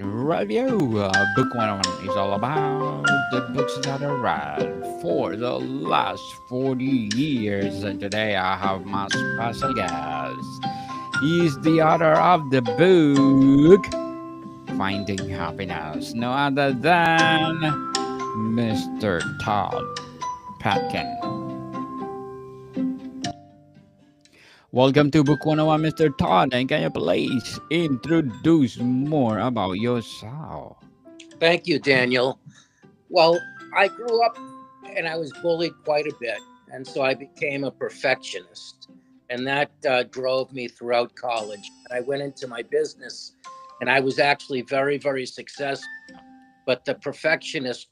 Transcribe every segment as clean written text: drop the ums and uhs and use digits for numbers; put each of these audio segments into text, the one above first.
Review. Book 101 is all about the books that I read for the last 40 years. And today I have my special guest. He's the author of the book Finding Happiness, no other than Mr. Todd Patkin. Welcome to Book 101, Mr. Todd. And can you please introduce more about yourself? Thank you, Daniel. Well, I grew up and I was bullied quite a bit. And so I became a perfectionist. And that drove me throughout college. I went into my business and I was actually very, very successful. But the perfectionist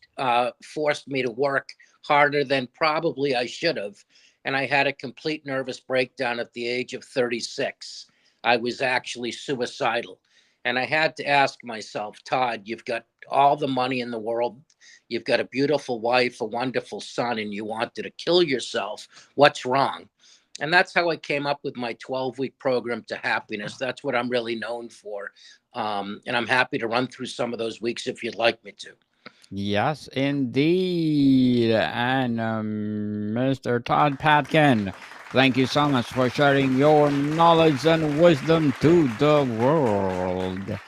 forced me to work harder than probably I should have. And I had a complete nervous breakdown at the age of 36. I was actually suicidal. And I had to ask myself, Todd, you've got all the money in the world. You've got a beautiful wife, a wonderful son, and you wanted to kill yourself. What's wrong? And that's how I came up with my 12-week program to happiness. That's what I'm really known for. And I'm happy to run through some of those weeks if you'd like me to. Yes, indeed. And Mr. Todd Patkin, thank you so much for sharing your knowledge and wisdom to the world.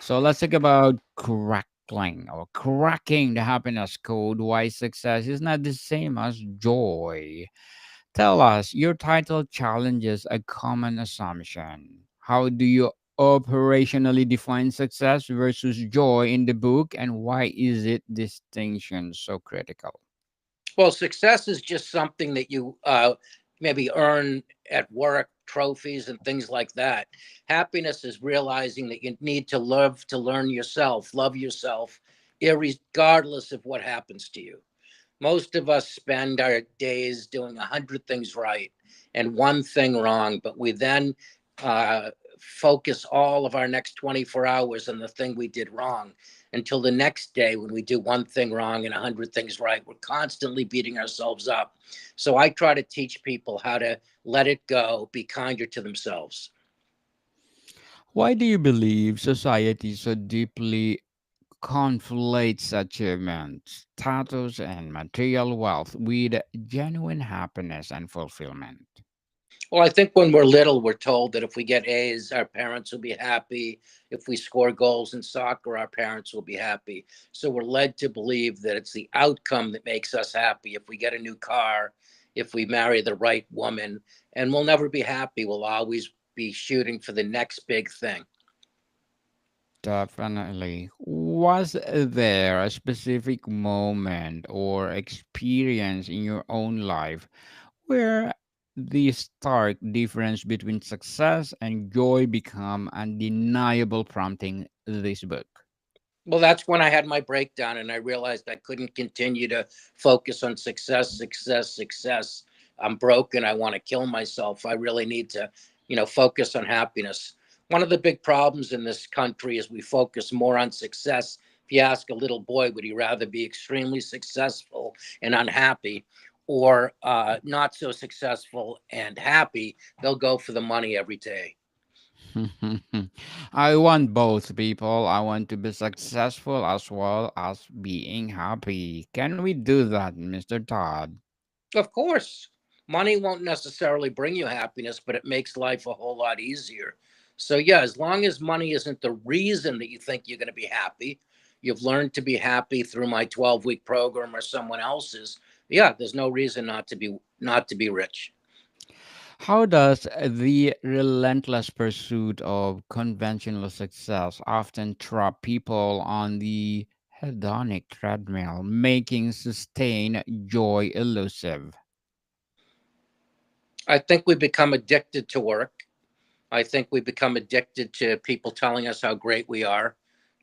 So let's talk about crackling or cracking the happiness code. Why success is not the same as joy. Tell us, your title challenges a common assumption. How do you operationally define success versus joy in the book, and why is it distinction so critical? Well, success is just something that you maybe earn at work, trophies, and things like that. Happiness is realizing that you need to love to learn yourself, love yourself, regardless of what happens to you. Most of us spend our days doing 100 things right and one thing wrong, but we then focus all of our next 24 hours on the thing we did wrong until the next day when we do one thing wrong and 100 things right. We're constantly beating ourselves up. So I try to teach people how to let it go, be kinder to themselves. Why do you believe society so deeply conflates achievement, status, and material wealth with genuine happiness and fulfillment? Well, I think when we're little, we're told that if we get A's, our parents will be happy. If we score goals in soccer, our parents will be happy. So we're led to believe that it's the outcome that makes us happy. If we get a new car, if we marry the right woman, and we'll never be happy. We'll always be shooting for the next big thing. Definitely. Was there a specific moment or experience in your own life where the stark difference between success and joy become undeniable, prompting this book? Well, that's when I had my breakdown and I realized I couldn't continue to focus on success, success, success. I'm broken. I want to kill myself. I really need to, focus on happiness. One of the big problems in this country is we focus more on success. If you ask a little boy, would he rather be extremely successful and unhappy or not so successful and happy? They'll go for the money every day. I want both people. I want to be successful as well as being happy. Can we do that, Mr. Todd? Of course, money won't necessarily bring you happiness, but it makes life a whole lot easier. So, yeah, as long as money isn't the reason that you think you're going to be happy, you've learned to be happy through my 12-week program or someone else's. Yeah, there's no reason not to be rich. How does the relentless pursuit of conventional success often trap people on the hedonic treadmill, making sustained joy elusive? I think we become addicted to work. I think we become addicted to people telling us how great we are,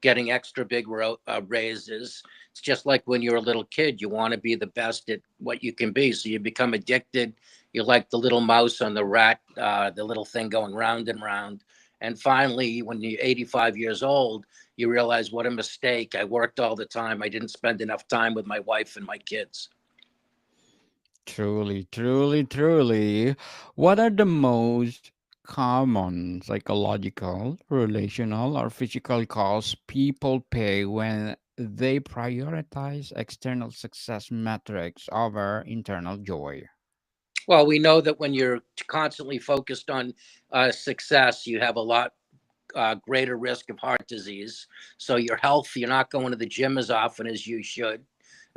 getting extra big raises. It's just like when you're a little kid, you want to be the best at what you can be. So you become addicted. You're like the little mouse on the rat, the little thing going round and round. And finally, when you're 85 years old, you realize what a mistake. I worked all the time. I didn't spend enough time with my wife and my kids. Truly, truly, truly. What are the most common psychological, relational, or physical costs people pay when they prioritize external success metrics over internal joy? Well, we know that when you're constantly focused on success, you have a lot greater risk of heart disease. So your health, you're not going to the gym as often as you should.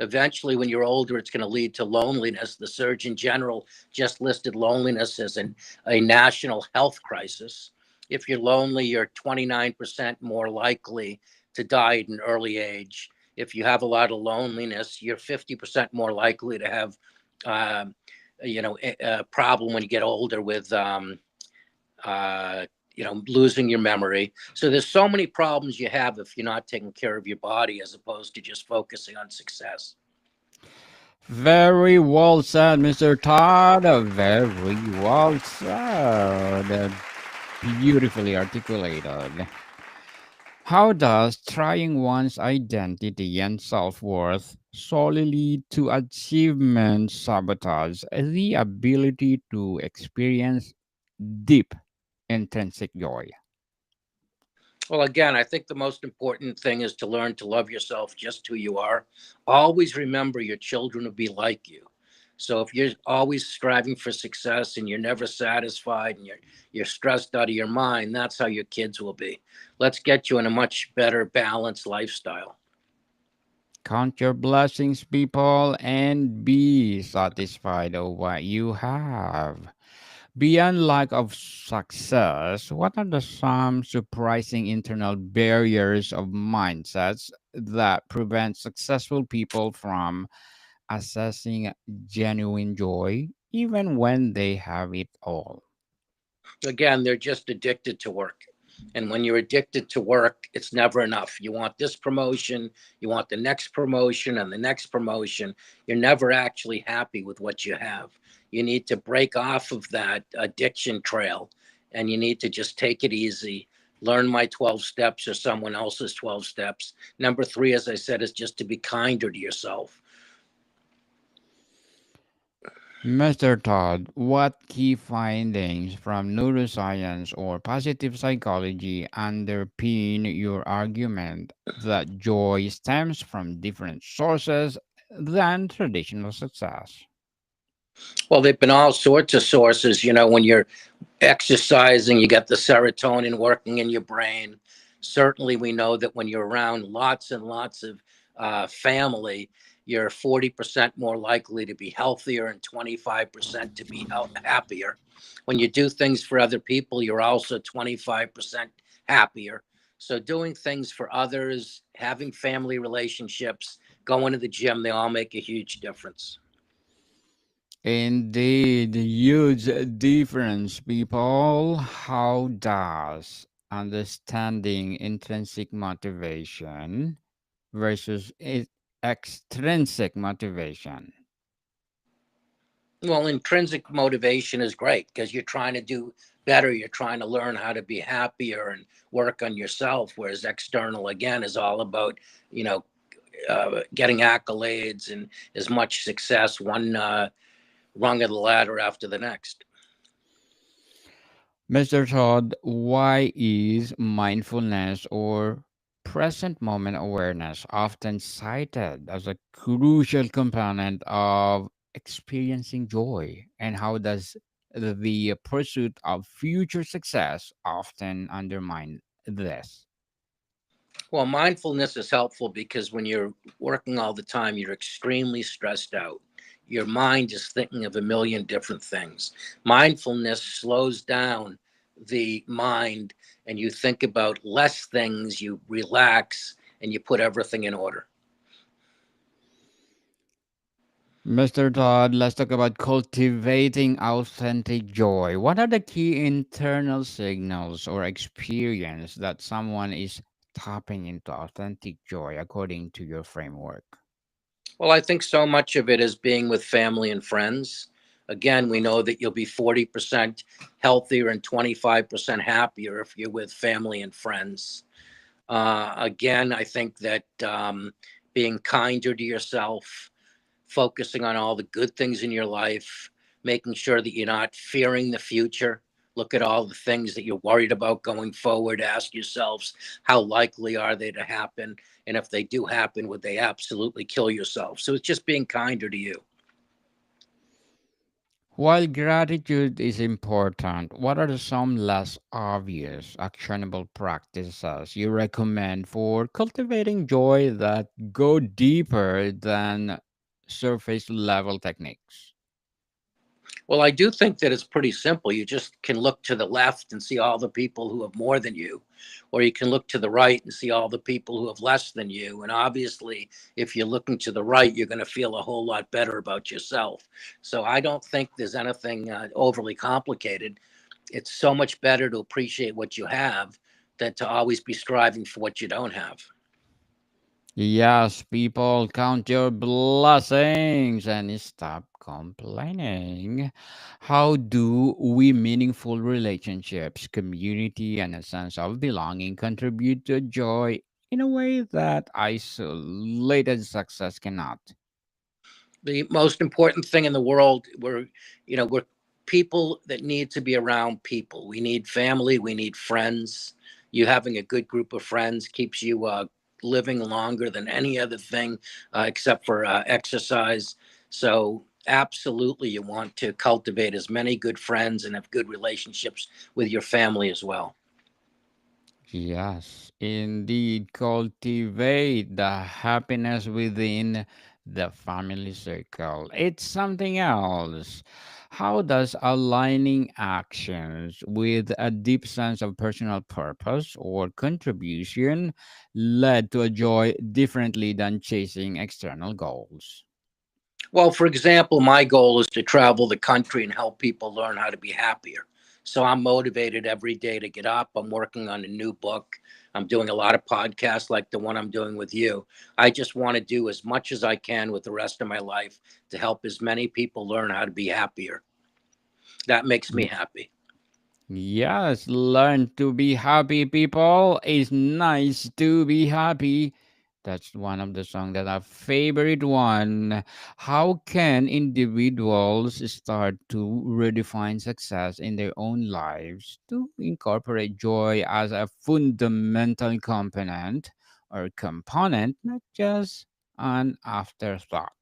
Eventually, when you're older, it's going to lead to loneliness. The Surgeon General just listed loneliness as a national health crisis. If you're lonely, you're 29% more likely to die at an early age. If you have a lot of loneliness, you're 50% more likely to have, um, a problem when you get older with uh, losing your memory. So there's so many problems you have if you're not taking care of your body as opposed to just focusing on success. Very well said, Mr. Todd. Very well said. Beautifully articulated. How does trying one's identity and self worth solely lead to achievement sabotage the ability to experience deep intrinsic joy? Well, again, I think the most important thing is to learn to love yourself just who you are. Always remember your children will be like you. So if you're always striving for success and you're never satisfied and you're stressed out of your mind, that's how your kids will be. Let's get you in a much better balanced lifestyle. Count your blessings, people, and be satisfied of what you have. Beyond lack of success, what are the some surprising internal barriers of mindsets that prevent successful people from assessing genuine joy even when they have it all? Again, they're just addicted to work. And when you're addicted to work, it's never enough. You want this promotion, you want the next promotion, and the next promotion. You're never actually happy with what you have. You need to break off of that addiction trail and you need to just take it easy. Learn my 12 steps or someone else's 12 steps. Number three, as I said, is just to be kinder to yourself. Mr. Todd, what key findings from neuroscience or positive psychology underpin your argument that joy stems from different sources than traditional success? Well, there've been all sorts of sources. When you're exercising, you get the serotonin working in your brain. Certainly, we know that when you're around lots and lots of family, you're 40% more likely to be healthier and 25% to be happier. When you do things for other people, you're also 25% happier. So, doing things for others, having family relationships, going to the gym, they all make a huge difference. Indeed, huge difference, people. How does understanding intrinsic motivation versus extrinsic motivation? Well, intrinsic motivation is great because you're trying to do better. You're trying to learn how to be happier and work on yourself. Whereas external, again, is all about, you know, getting accolades and as much success, one rung of the ladder after the next. Mr. Todd, why is mindfulness or present moment awareness often cited as a crucial component of experiencing joy? And how does the pursuit of future success often undermine this? Well, mindfulness is helpful because when you're working all the time, you're extremely stressed out. Your mind is thinking of a million different things. Mindfulness slows down the mind and you think about less things, you relax, and you put everything in order. Mr. Todd, let's talk about cultivating authentic joy. What are the key internal signals or experience that someone is tapping into authentic joy according to your framework? Well, I think so much of it is being with family and friends. Again, we know that you'll be 40% healthier and 25% happier if you're with family and friends. Again, I think that being kinder to yourself, focusing on all the good things in your life, making sure that you're not fearing the future. Look at all the things that you're worried about going forward. Ask yourselves, how likely are they to happen? And if they do happen, would they absolutely kill yourself? So it's just being kinder to you. While gratitude is important, what are some less obvious, actionable practices you recommend for cultivating joy that go deeper than surface level techniques? Well, I do think that it's pretty simple. You just can look to the left and see all the people who have more than you, or you can look to the right and see all the people who have less than you. And obviously, if you're looking to the right, you're going to feel a whole lot better about yourself. So I don't think there's anything overly complicated. It's so much better to appreciate what you have than to always be striving for what you don't have. Yes, people, count your blessings and stop complaining. How do we meaningful relationships, community, and a sense of belonging contribute to joy in a way that isolated success cannot? The most important thing in the world, we're people that need to be around people. We need family, we need friends. You having a good group of friends keeps you living longer than any other thing, except for exercise. So absolutely, you want to cultivate as many good friends and have good relationships with your family as well. Yes, indeed, cultivate the happiness within the family circle. It's something else. How does aligning actions with a deep sense of personal purpose or contribution lead to a joy differently than chasing external goals? Well, for example, my goal is to travel the country and help people learn how to be happier. So I'm motivated every day to get up. I'm working on a new book. I'm doing a lot of podcasts like the one I'm doing with you. I just want to do as much as I can with the rest of my life to help as many people learn how to be happier. That makes me happy. Yes, learn to be happy, people. It's nice to be happy. That's one of the songs that are favorite one. How can individuals start to redefine success in their own lives to incorporate joy as a fundamental component, not just an afterthought?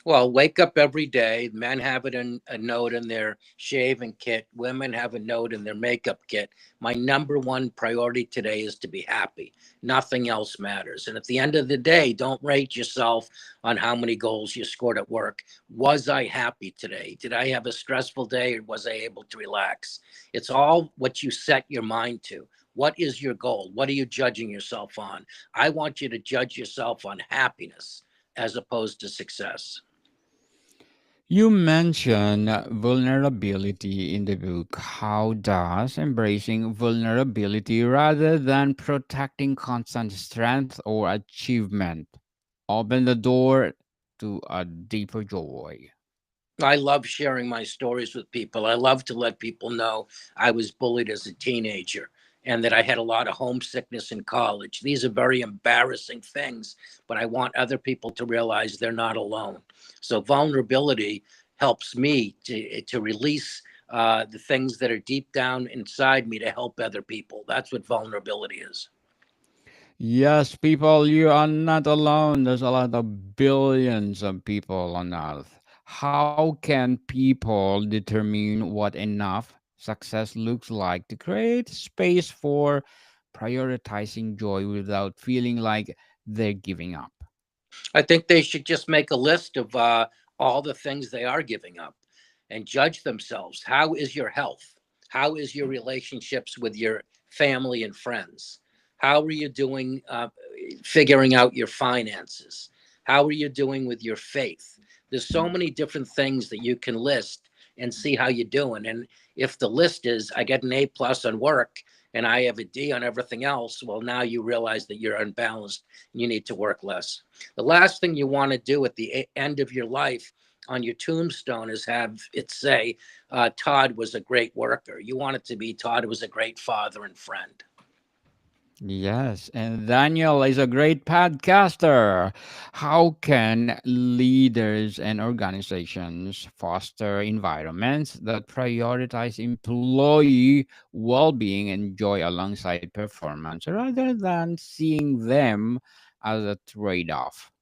Well, wake up every day. Men have it in a note in their shaving kit. Women have a note in their makeup kit. My number one priority today is to be happy. Nothing else matters. And at the end of the day, don't rate yourself on how many goals you scored at work. Was I happy today? Did I have a stressful day or was I able to relax? It's all what you set your mind to. What is your goal? What are you judging yourself on? I want you to judge yourself on happiness as opposed to success. You mention vulnerability in the book. How does embracing vulnerability rather than protecting constant strength or achievement open the door to a deeper joy? I love sharing my stories with people. I love to let people know I was bullied as a teenager and that I had a lot of homesickness in college. These are very embarrassing things, but I want other people to realize they're not alone. So vulnerability helps me to release the things that are deep down inside me to help other people. That's what vulnerability is. Yes, people, you are not alone. There's a lot of billions of people on earth. How can people determine what enough success looks like to create space for prioritizing joy without feeling like they're giving up? I think they should just make a list of all the things they are giving up and judge themselves. How is your health? How is your relationships with your family and friends? How are you doing figuring out your finances? How are you doing with your faith? There's so many different things that you can list and see how you're doing. And if the list is, I get an A+ on work and I have a D on everything else, well, now you realize that you're unbalanced and you need to work less. The last thing you want to do at the end of your life on your tombstone is have it say, Todd was a great worker. You want it to be Todd was a great father and friend. Yes, and Daniel is a great podcaster. How can leaders and organizations foster environments that prioritize employee well being and joy alongside performance rather than seeing them as a trade off?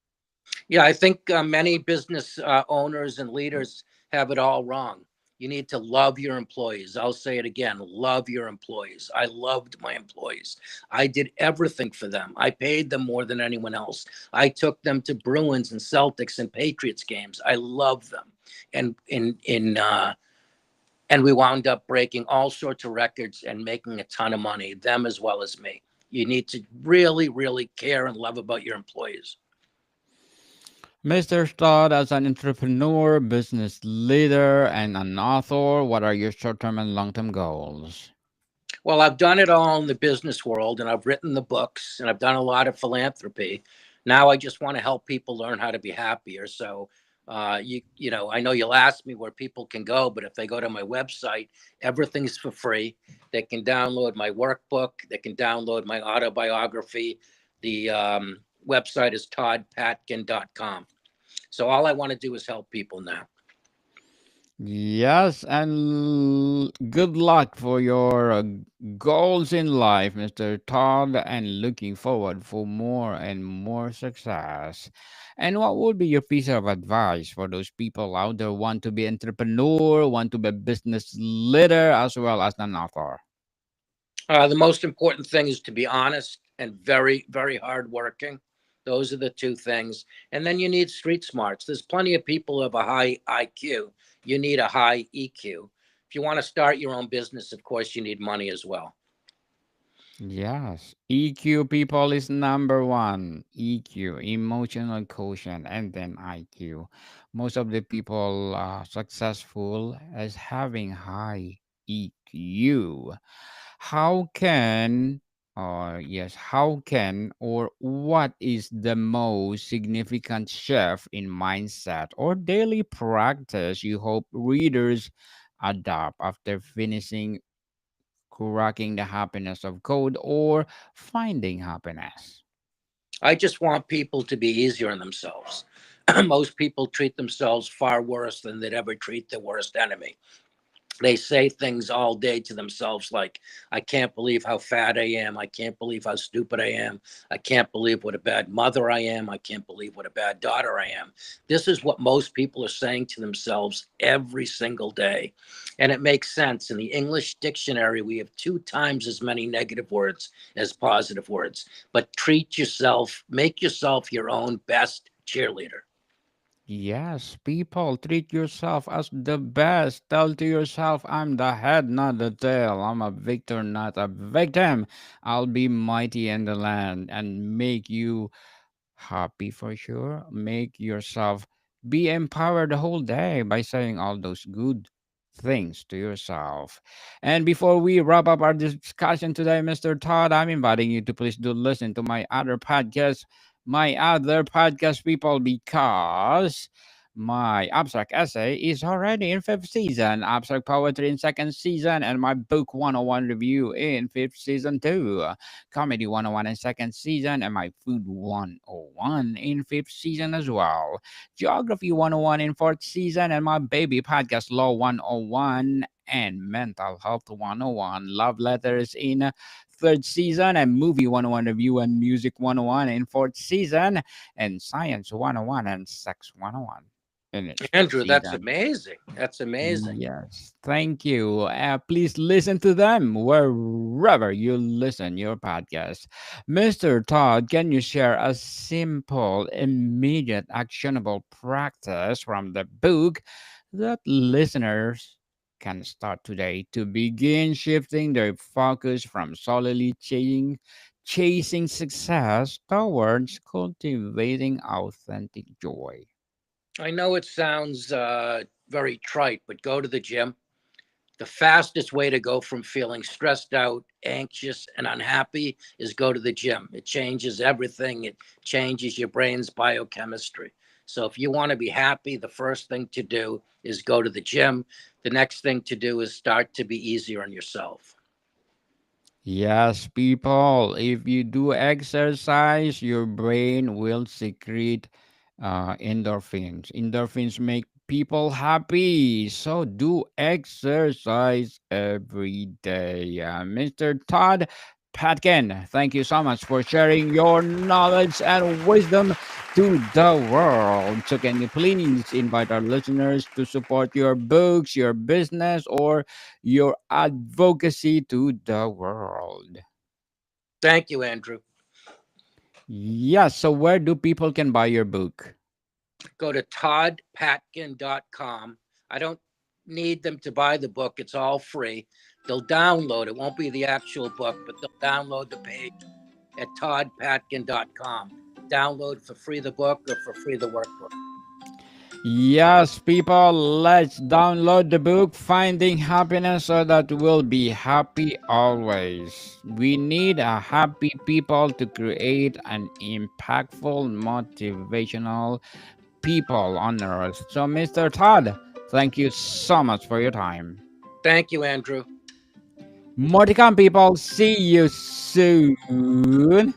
Yeah, I think many business owners and leaders have it all wrong. You need to love your employees. I'll say it again, love your employees. I loved my employees. I did everything for them. I paid them more than anyone else. I took them to Bruins and Celtics and Patriots games. I love them. And we wound up breaking all sorts of records and making a ton of money, them as well as me. You need to really, really care and love about your employees. Mr. Stott, as an entrepreneur, business leader, and an author, what are your short term and long term goals? Well, I've done it all in the business world, and I've written the books, and I've done a lot of philanthropy. Now I just want to help people learn how to be happier. So, I know you'll ask me where people can go, but if they go to my website, everything's for free. They can download my workbook. They can download my autobiography. The website is toddpatkin.com. So all I want to do is help people now. Yes, and good luck for your goals in life, Mr. Todd, and looking forward for more and more success. And what would be your piece of advice for those people out there want to be entrepreneur, want to be business leader, as well as an author? The most important thing is to be honest and very, very hardworking. Those are the two things. And then you need street smarts. There's plenty of people who have a high IQ. You need a high EQ. If you want to start your own business, of course, you need money as well. Yes, EQ people is number one. EQ, emotional quotient, and then IQ. Most of the people are successful as having high EQ. How can, or yes, how can, or what is the most significant shift in mindset or daily practice you hope readers adopt after finishing cracking the happiness of code or finding happiness? I just want people to be easier on themselves. Most people treat themselves far worse than they'd ever treat their worst enemy. They say things all day to themselves like, I can't believe how fat I am. I can't believe how stupid I am. I can't believe what a bad mother I am. I can't believe what a bad daughter I am. This is what most people are saying to themselves every single day. And it makes sense. In the English dictionary, we have 2 times as many negative words as positive words. But treat yourself, make yourself your own best cheerleader. Yes, people, treat yourself as the best. Tell to yourself, I'm the head, not the tail. I'm a victor, not a victim. I'll be mighty in the land and make you happy for sure. Make yourself be empowered the whole day by saying all those good things to yourself. And before we wrap up our discussion today, Mr. Todd, I'm inviting you to please do listen to my other podcast, people, because my abstract essay is already in fifth season, abstract poetry in second season, and my book 101 review in fifth season too. Comedy 101 in second season, and my Food 101 in fifth season as well. Geography 101 in fourth season, and my baby podcast Law 101 and Mental Health 101. Love Letters in third season, and Movie 101 Review and Music 101 in fourth season, and Science 101 and Sex 101 in its fifth Andrew, that's season. amazing. That's amazing. Yes, thank you. Please listen to them wherever you listen your podcast. Mr. Todd, can you share a simple, immediate, actionable practice from the book that listeners can start today to begin shifting their focus from solely chasing success towards cultivating authentic joy? I know it sounds very trite, but go to the gym. The fastest way to go from feeling stressed out, anxious, and unhappy is go to the gym. It changes everything, it changes your brain's biochemistry. So, if you want to be happy, the first thing to do is go to the gym. The next thing to do is start to be easier on yourself. Yes, people, if you do exercise, your brain will secrete endorphins. Endorphins make people happy. So do exercise every day. Mr. Todd Patkin, thank you so much for sharing your knowledge and wisdom to the world. So, can you please invite our listeners to support your books, your business, or your advocacy to the world? Thank you, Andrew. Yes. So, where do people can buy your book? Go to toddpatkin.com. I don't need them to buy the book, it's all free. They'll download it, won't be the actual book, but they'll download the page at toddpatkin.com. Download for free the book or for free the workbook. Yes, people, let's download the book Finding Happiness so that we'll be happy always. We need a happy people to create an impactful, motivational people on earth. So, Mr. Todd, thank you so much for your time. Thank you, Andrew. More to come, people. See you soon.